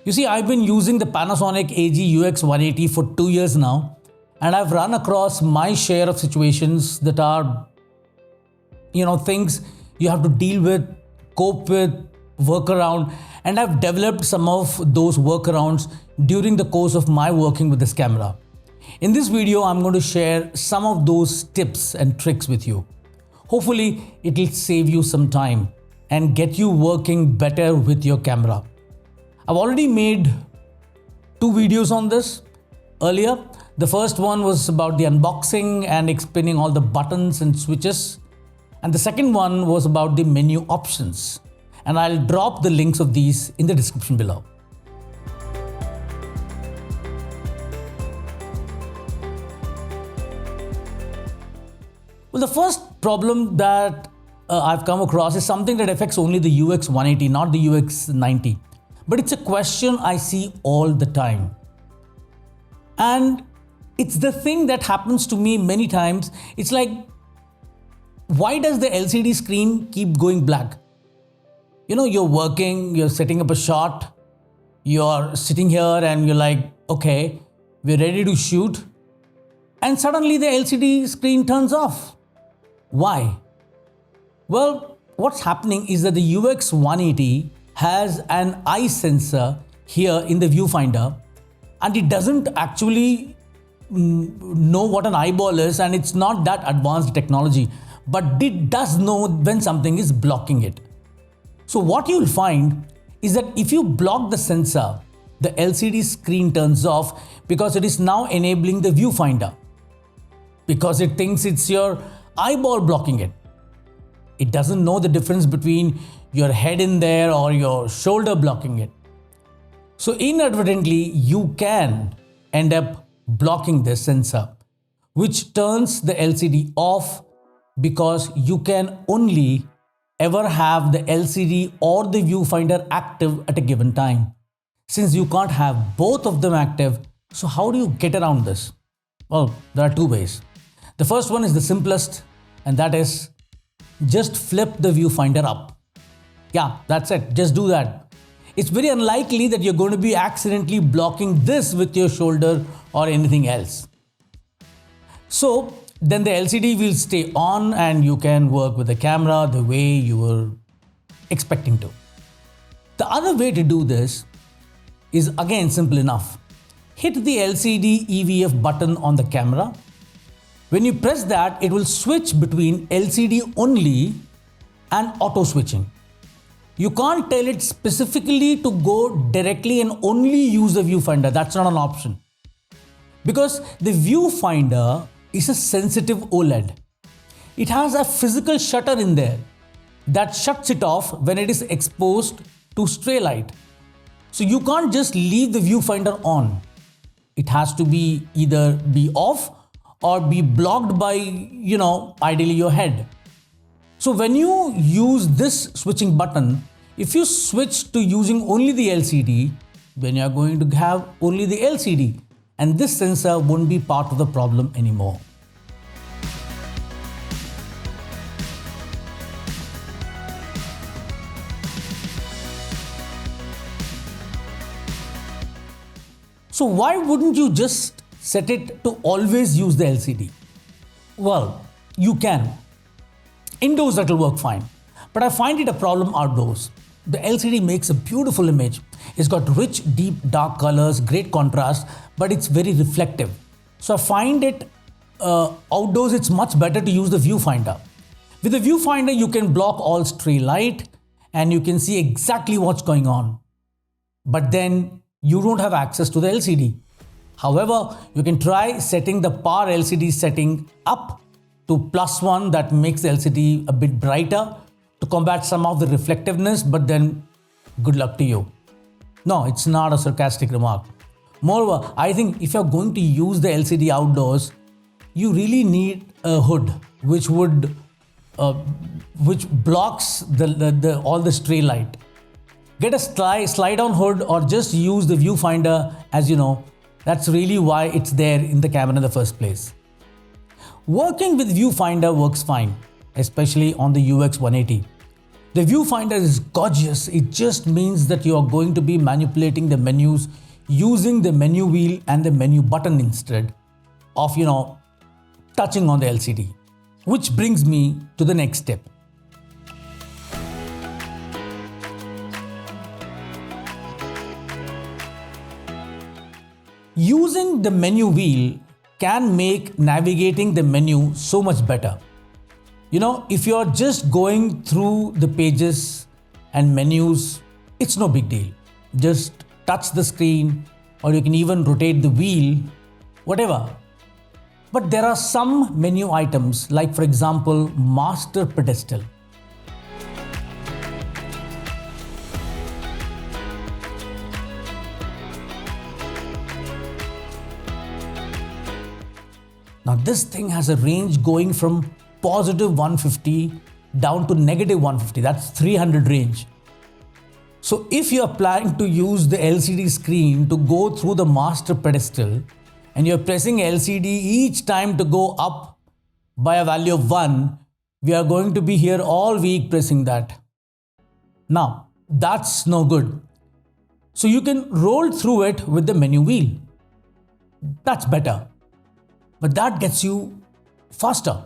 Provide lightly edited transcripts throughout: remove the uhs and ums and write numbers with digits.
You see, I've been using the Panasonic AG UX 180 for 2 years now, and I've run across my share of situations that are, things you have to deal with, cope with, work around, and I've developed some of those workarounds during the course of my working with this camera. In this video, I'm going to share some of those tips and tricks with you. Hopefully, it'll save you some time and get you working better with your camera. I've already made 2 videos on this earlier. The first one was about the unboxing and explaining all the buttons and switches. And the second one was about the menu options. And I'll drop the links of these in the description below. Well, the first problem that I've come across is something that affects only the UX 180, not the UX 90. But it's a question I see all the time. And it's the thing that happens to me many times. It's like, why does the LCD screen keep going black? You're working, you're setting up a shot, you're sitting here and you're like, okay, we're ready to shoot. And suddenly the LCD screen turns off. Why? Well, what's happening is that the UX 180 has an eye sensor here in the viewfinder, and it doesn't actually know what an eyeball is, and it's not that advanced technology, but it does know when something is blocking it. So what you'll find is that if you block the sensor, the LCD screen turns off because it is now enabling the viewfinder, because it thinks it's your eyeball blocking it. It doesn't know the difference between your head in there or your shoulder blocking it. So inadvertently, you can end up blocking this sensor, which turns the LCD off, because you can only ever have the LCD or the viewfinder active at a given time. Since you can't have both of them active, so how do you get around this? Well, there are 2 ways. The first one is the simplest, and that is just flip the viewfinder up. Yeah, that's it. Just do that. It's very unlikely that you're going to be accidentally blocking this with your shoulder or anything else. So then the LCD will stay on and you can work with the camera the way you were expecting to. The other way to do this is again simple enough. Hit the LCD EVF button on the camera. When you press that, it will switch between LCD only and auto switching. You can't tell it specifically to go directly and only use the viewfinder. That's not an option. Because the viewfinder is a sensitive OLED. It has a physical shutter in there that shuts it off when it is exposed to stray light. So you can't just leave the viewfinder on. It has to be either be off or be blocked by, ideally your head. So when you use this switching button, if you switch to using only the LCD, then you are going to have only the LCD, and this sensor won't be part of the problem anymore. So why wouldn't you just set it to always use the LCD? Well, you can. Indoors that will work fine, but I find it a problem outdoors. The LCD makes a beautiful image. It's got rich, deep, dark colors, great contrast, but it's very reflective. So I find it outdoors it's much better to use the viewfinder. With the viewfinder, you can block all stray light and you can see exactly what's going on. But then you don't have access to the LCD. However, you can try setting the power LCD setting up to +1, that makes the LCD a bit brighter to combat some of the reflectiveness, but then good luck to you. No, it's not a sarcastic remark. Moreover, I think if you're going to use the LCD outdoors, you really need a hood which blocks all the stray light. Get a slide-on hood or just use the viewfinder. As you know, that's really why it's there in the camera in the first place. Working with viewfinder works fine, especially on the UX 180. The viewfinder is gorgeous. It just means that you are going to be manipulating the menus using the menu wheel and the menu button instead of, touching on the LCD. Which brings me to the next step. Using the menu wheel can make navigating the menu so much better. If you're just going through the pages and menus, it's no big deal. Just touch the screen, or you can even rotate the wheel, whatever. But there are some menu items, like for example, master pedestal. Now this thing has a range going from positive 150 down to negative 150. That's 300 range. So if you're planning to use the LCD screen to go through the master pedestal and you're pressing LCD each time to go up by a value of 1, we are going to be here all week pressing that. Now, that's no good. So you can roll through it with the menu wheel. That's better. But that gets you faster.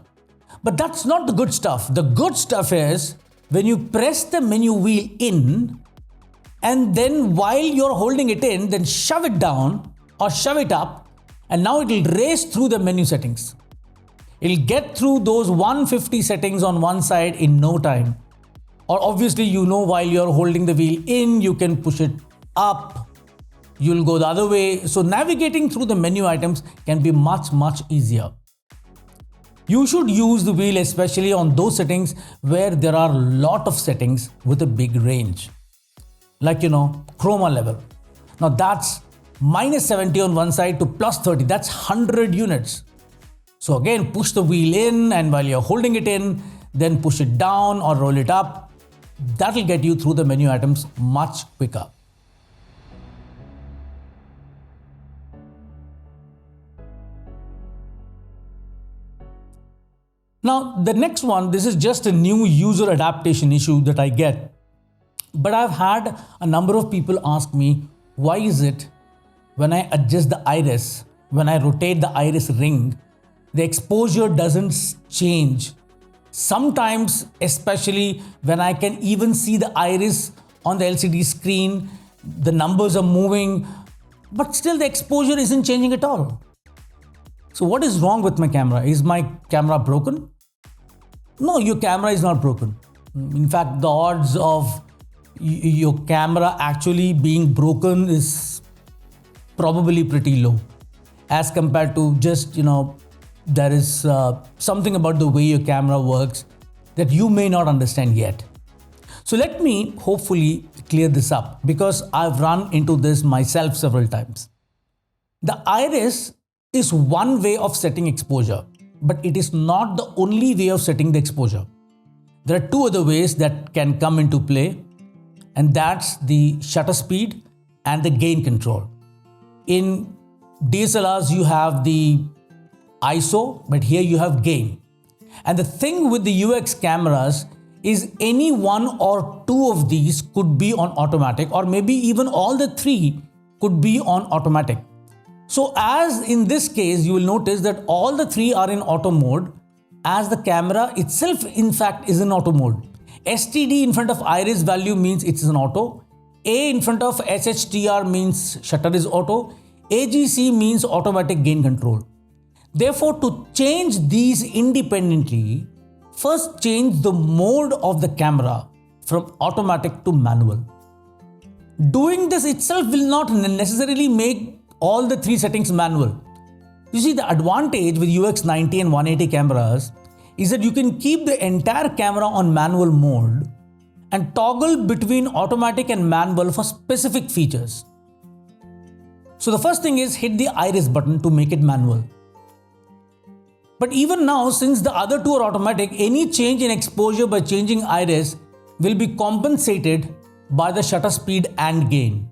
But that's not the good stuff. The good stuff is when you press the menu wheel in, and then while you're holding it in, then shove it down or shove it up, and now it will race through the menu settings. It'll get through those 150 settings on one side in no time. Or obviously, while you're holding the wheel in, you can push it up. You'll go the other way. So navigating through the menu items can be much, much easier. You should use the wheel especially on those settings where there are a lot of settings with a big range. Like, chroma level. Now that's minus 70 on one side to plus 30. That's 100 units. So again, push the wheel in, and while you're holding it in, then push it down or roll it up. That'll get you through the menu items much quicker. Now, the next one, this is just a new user adaptation issue that I get. But I've had a number of people ask me, why is it when I adjust the iris, when I rotate the iris ring, the exposure doesn't change? Sometimes, especially when I can even see the iris on the LCD screen, the numbers are moving, but still the exposure isn't changing at all. So what is wrong with my camera? Is my camera broken? No, your camera is not broken. In fact, the odds of your camera actually being broken is probably pretty low as compared to just, there is something about the way your camera works that you may not understand yet. So let me hopefully clear this up, because I've run into this myself several times. The iris is one way of setting exposure, but it is not the only way of setting the exposure. There are two other ways that can come into play, and that's the shutter speed and the gain control. In DSLRs, you have the ISO, but here you have gain. And the thing with the UX cameras is any one or two of these could be on automatic, or maybe even all the three could be on automatic. So as in this case, you will notice that all the three are in auto mode, as the camera itself in fact is in auto mode. STD in front of iris value means it's an auto. A in front of SHTR means shutter is auto. AGC means automatic gain control. Therefore, to change these independently, first change the mode of the camera from automatic to manual. Doing this itself will not necessarily make all the three settings manual. You see, the advantage with UX90 and 180 cameras is that you can keep the entire camera on manual mode and toggle between automatic and manual for specific features. So the first thing is hit the iris button to make it manual. But even now, since the other two are automatic, any change in exposure by changing iris will be compensated by the shutter speed and gain.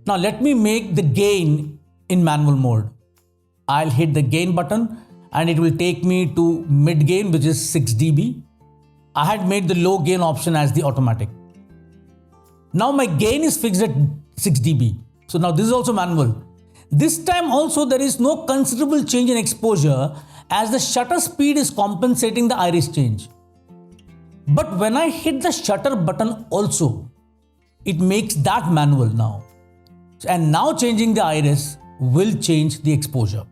Now let me make the gain in manual mode. I'll hit the gain button and it will take me to mid gain, which is 6 dB. I had made the low gain option as the automatic. Now my gain is fixed at 6 dB. So now this is also manual. This time also there is no considerable change in exposure as the shutter speed is compensating the iris change. But when I hit the shutter button also, it makes that manual now. And now changing the iris will change the exposure.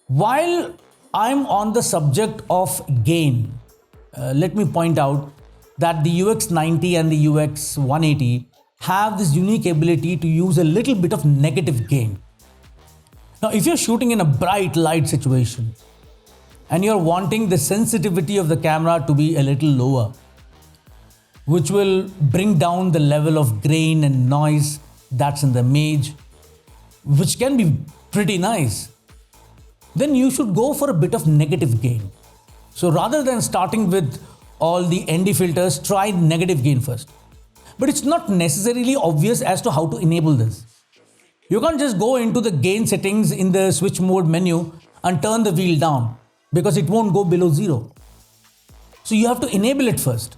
While I'm on the subject of gain, let me point out that the UX90 and the UX180 have this unique ability to use a little bit of negative gain. Now, if you're shooting in a bright light situation and you're wanting the sensitivity of the camera to be a little lower, which will bring down the level of grain and noise that's in the image, which can be pretty nice, then you should go for a bit of negative gain. So rather than starting with all the ND filters, try negative gain first. But it's not necessarily obvious as to how to enable this. You can't just go into the gain settings in the switch mode menu and turn the wheel down because it won't go below 0. So you have to enable it first.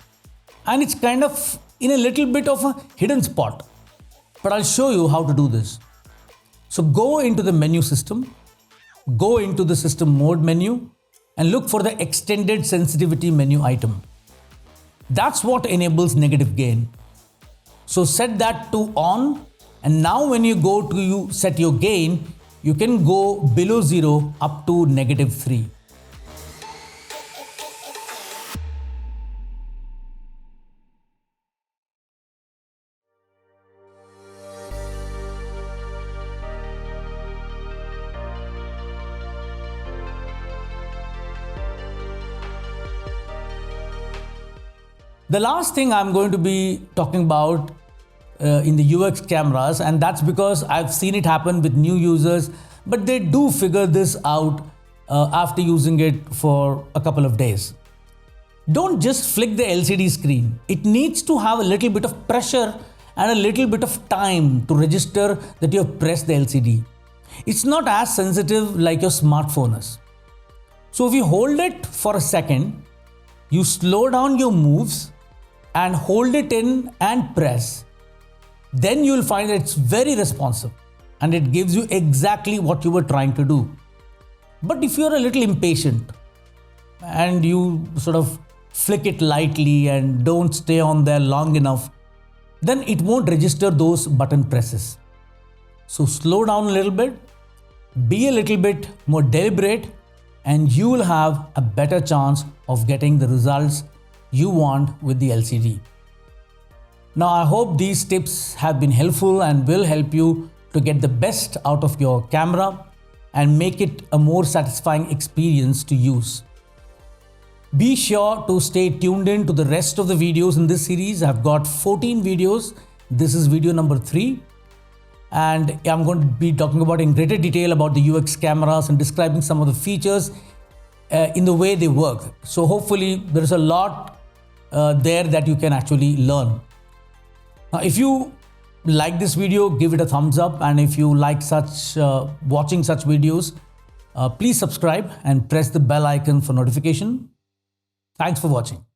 And it's kind of in a little bit of a hidden spot. But I'll show you how to do this. So go into the menu system, go into the system mode menu and look for the extended sensitivity menu item. That's what enables negative gain. So set that to on, and now when you go to set your gain, you can go below 0 up to -3. The last thing I'm going to be talking about in the UX cameras, and that's because I've seen it happen with new users, but they do figure this out after using it for a couple of days. Don't just flick the LCD screen. It needs to have a little bit of pressure and a little bit of time to register that you have pressed the LCD. It's not as sensitive like your smartphone is. So if you hold it for a second, you slow down your moves and hold it in and press, then you will find that it's very responsive and it gives you exactly what you were trying to do. But if you're a little impatient and you sort of flick it lightly and don't stay on there long enough, then it won't register those button presses. So slow down a little bit, be a little bit more deliberate, and you will have a better chance of getting the results you want with the LCD. Now, I hope these tips have been helpful and will help you to get the best out of your camera and make it a more satisfying experience to use. Be sure to stay tuned in to the rest of the videos in this series. I've got 14 videos. This is video number 3. And I'm going to be talking about in greater detail about the UX cameras and describing some of the features in the way they work. So hopefully there is a lot there that you can actually learn. Now, if you like this video, give it a thumbs up, and if you like watching such videos, please subscribe and press the bell icon for notification. Thanks for watching.